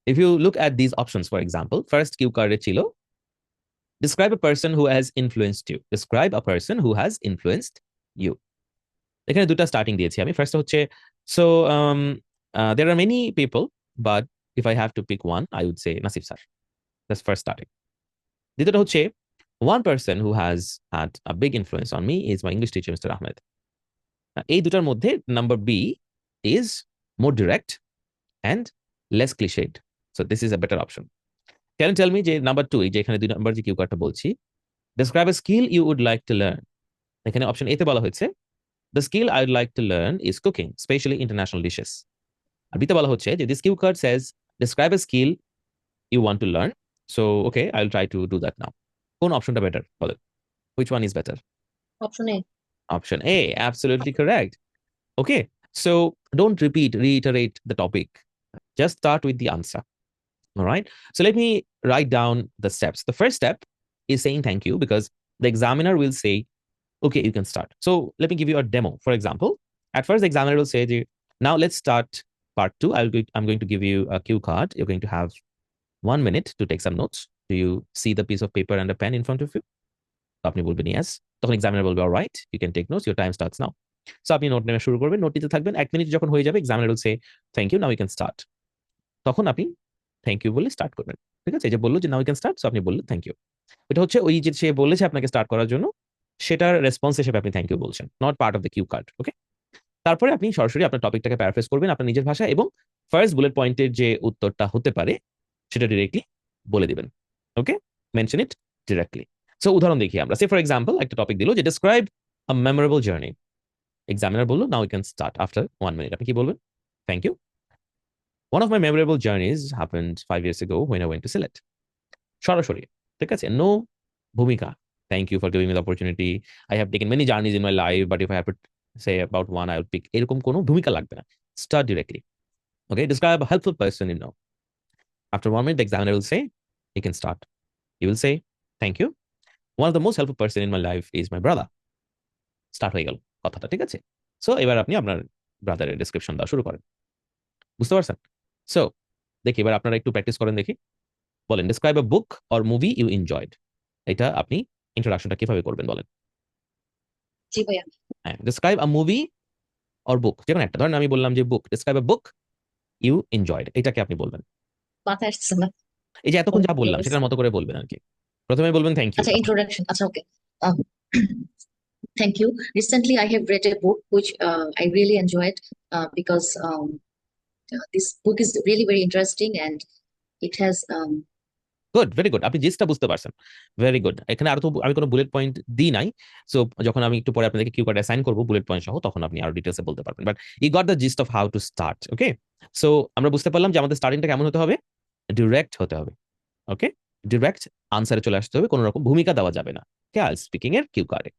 If you look at these options, for example, first cue card ছিল describe a person who has influenced you. Describe a person who has influenced you. এখানে দুটা starting দিয়েছি আমি। First হচ্ছে so there are many people, but if I have to pick one, I would say Nasif sir. That's first starting. দ্বিতীয়টা হচ্ছে one person who has had a big influence on me is my English teacher, Mr. Ahmed. এই দুটার মধ্যে number B is more direct and less cliched. So this is a better option. Can you tell me যে number two, এই যে এখানে দুই number যে Q কার্ডটা বলছি, describe a skill you would like to learn. এখানে অপশন এতে বলা হয়েছে the skill I would like to learn is cooking, especially international dishes. আর বিতে বলা হচ্ছে যে this cue card says describe a skill you want to learn. So okay, I'll try to do that now. কোন অপশনটা better বলেন? Which one is better? Option A. Option A, absolutely correct. Okay, so don't reiterate the topic. Just start with the answer. All right. So let me write down the steps. The first step is saying thank you because the examiner will say, okay, you can start. So let me give you a demo. For example, at first the examiner will say, now let's start part two. I'm going to give you a cue card. You're going to have 1 minute to take some notes. Do you see the piece of paper and a pen in front of you? আপনি বলবেন yes. তখন examiner বলবে all right, you can take notes. Your time starts now. So আপনি note নেওয়া শুরু করবেন, note নিতে থাকবেন। 1 মিনিট যখন হয়ে যাবে, examiner will say thank you, now you can start. তখন আপনি থ্যাংক ইউ বলে স্টার্ট করবেন। ঠিক আছে, এই যে বললো যে now you can start, so আপনি বললেন থ্যাংক ইউ। এটা হচ্ছে ওই যে সে বলেছে আপনাকে স্টার্ট করার জন্য, সেটার রেসপন্স হিসেবে আপনি থ্যাংক ইউ বলছেন, not part of the cue card. Okay, তারপরে আপনি সরাসরি আপনার টপিকটাকে প্যারাফ্রেজ করবেন আপনার নিজের ভাষায় এবং ফার্স্ট বুলেট পয়েন্টের যে উত্তরটা হতে পারে সেটা ডিরেক্টলি বলে দিবেন। Okay, mention it directly. So উদাহরণ দেখি আমরা। সে ফর এক্সাম্পল একটা টপিক দিল যে describe a memorable journey. Examiner বললো now you can start after 1 minute. আপনি কি বলবেন? Thank you. One of my memorable journeys happened 5 years ago when I went to Sylhet. সরাসরি, ঠিক আছে, নো ভূমিকা। Thank you for giving me the opportunity. I have taken many journeys in my life, but if I have to say about one, I will pick, এরকম কোনো ভূমিকা লাগবে না। Start directly. Okay, describe a helpful person you know. After 1 minute, the examiner will say, you can start. You will say, thank you. One of the most helpful person in my life is my brother. Start হয়ে গেল কথাটা, ঠিক আছে। So এবার আপনি আপনার ব্রাদারের description দেওয়া শুরু করেন। বুঝতে পারছেন? সো দেখি এবার আপনারা একটু প্র্যাকটিস করেন দেখি। বলেন describe a book or movie you enjoyed. এটা আপনি ইন্ট্রোডাকশনটা কিভাবে করবেন বলেন? জি ভাইয়া। হ্যাঁ, describe a movie or book, যেমন একটা ধরেন আমি বললাম যে book, describe a book you enjoyed, এটাকে আপনি বলবেন। মাথায় আসছে না। এই যে এতক্ষণ যা বললাম Yes. সেটার মতো করে বলবেন আর কি। প্রথমে বলবেন থ্যাংক ইউ। আচ্ছা, introduction. আচ্ছা, okay. Um, thank you. Recently, I have read a book which I really enjoyed because this book is really very interesting and it has good, very good, আপনি জিনিসটা বুঝতে পারছেন। Very good. এখানে আরো তো আমি কোনো বুলেট পয়েন্ট দিই নাই। সো যখন আমি একটু পরে আপনাদেরকে কিউ কার্ড অ্যাসাইন করবো বুলেট পয়েন্ট সহ, তখন আপনি আরো ডিটেলসে বলতে পারবেন। But you got the gist of how to start. Okay, so আমরা বুঝতে পারলাম যে আমাদের স্টার্টিংটা কেমন হতে হবে? ডিরেক্ট হতে হবে। ওকে, ডিরেক্ট আনসারে চলে আসতে হবে, কোনো রকম ভূমিকা দেওয়া যাবে না। ওকে, আই স্পিকিং এর কিউ কার্ডে।